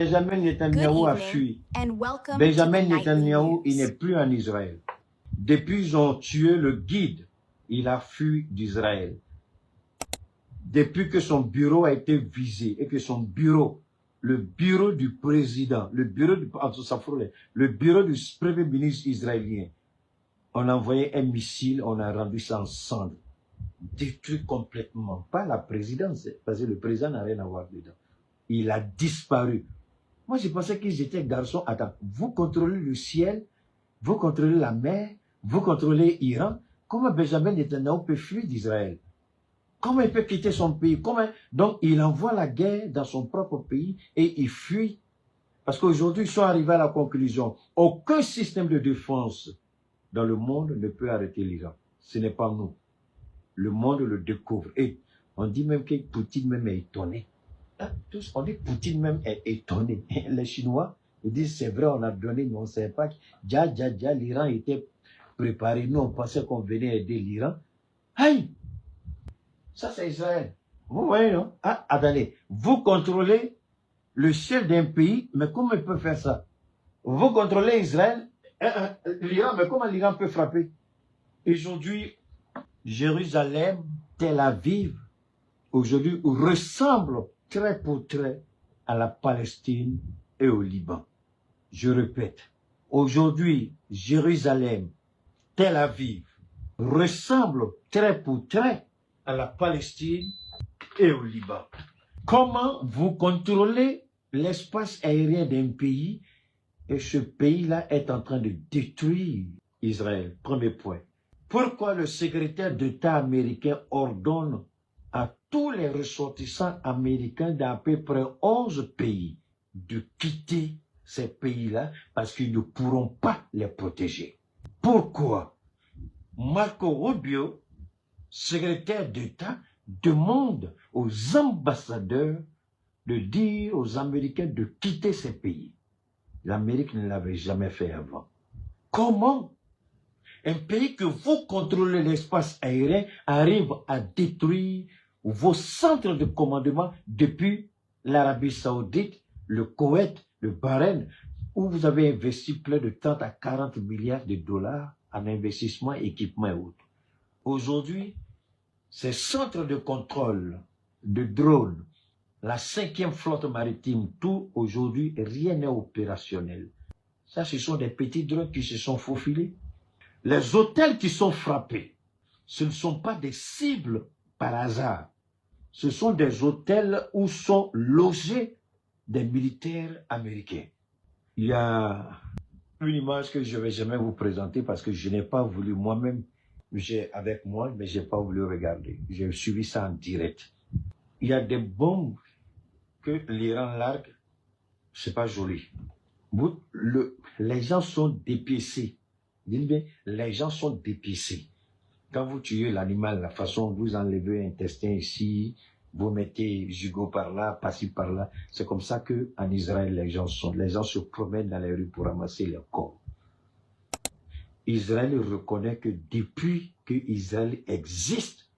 Benjamin Netanyahou a fui. Benjamin Netanyahou, il n'est plus en Israël. Depuis qu'ils ont tué le guide, il a fui d'Israël. Depuis que son bureau a été visé et que son bureau, le bureau du président, le bureau du premier ministre israélien, on a envoyé un missile, on a rendu ça en cendres. Détruit complètement. Pas la présidence, parce que le président n'a rien à voir dedans. Il a disparu. Moi, je pensais qu'ils étaient garçons. Attends, vous contrôlez le ciel, vous contrôlez la mer, vous contrôlez l'Iran. Comment Benjamin Netanyahu peut fuir d'Israël? Comment il peut quitter son pays? Donc, il envoie la guerre dans son propre pays et il fuit. Parce qu'aujourd'hui, ils sont arrivés à la conclusion. Aucun système de défense dans le monde ne peut arrêter l'Iran. Ce n'est pas nous. Le monde le découvre. Et on dit même que Poutine même est étonné. Tous, on dit que Poutine même est étonné. Les Chinois, ils disent c'est vrai, on a donné, mais on ne savait pas que l'Iran était préparé. Nous, on pensait qu'on venait aider l'Iran. Aïe! Ça, c'est Israël. Vous voyez, non? Ah, attendez. Vous contrôlez le chef d'un pays, mais comment il peut faire ça? Vous contrôlez Israël, l'Iran, mais comment l'Iran peut frapper? Aujourd'hui, Jérusalem, Tel Aviv, aujourd'hui, ressemble trait pour trait à la Palestine et au Liban. Je répète, aujourd'hui, Jérusalem, Tel Aviv, ressemble trait pour trait à la Palestine et au Liban. Comment vous contrôlez l'espace aérien d'un pays et ce pays-là est en train de détruire Israël? Premier point. Pourquoi le secrétaire d'État américain ordonne à tous les ressortissants américains d'à peu près 11 pays de quitter ces pays-là parce qu'ils ne pourront pas les protéger? Pourquoi Marco Rubio, secrétaire d'État, demande aux ambassadeurs de dire aux Américains de quitter ces pays? L'Amérique ne l'avait jamais fait avant. Comment un pays que vous contrôlez l'espace aérien arrive à détruire vos centres de commandement depuis l'Arabie Saoudite, le Koweït, le Bahreïn, où vous avez investi plus de 30 à 40 milliards de dollars en investissement, équipement et autres. Aujourd'hui, ces centres de contrôle de drones, la 5e flotte maritime, tout aujourd'hui, rien n'est opérationnel. Ça, ce sont des petits drones qui se sont faufilés. Les hôtels qui sont frappés, ce ne sont pas des cibles par hasard. Ce sont des hôtels où sont logés des militaires américains. Il y a une image que je ne vais jamais vous présenter parce que je n'ai pas voulu moi-même, j'ai avec moi, mais je n'ai pas voulu regarder. J'ai suivi ça en direct. Il y a des bombes que l'Iran largue, c'est pas joli. Les gens sont dépiécés. Dites bien, les gens sont dépiécés. Quand vous tuez l'animal, la façon dont vous enlevez l'intestin ici, vous mettez jugot par là, passi par là, c'est comme ça que en Israël les gens sont. Les gens se promènent dans les rues pour ramasser leurs corps. Israël reconnaît que depuis que Israël existe,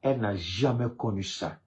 elle n'a jamais connu ça.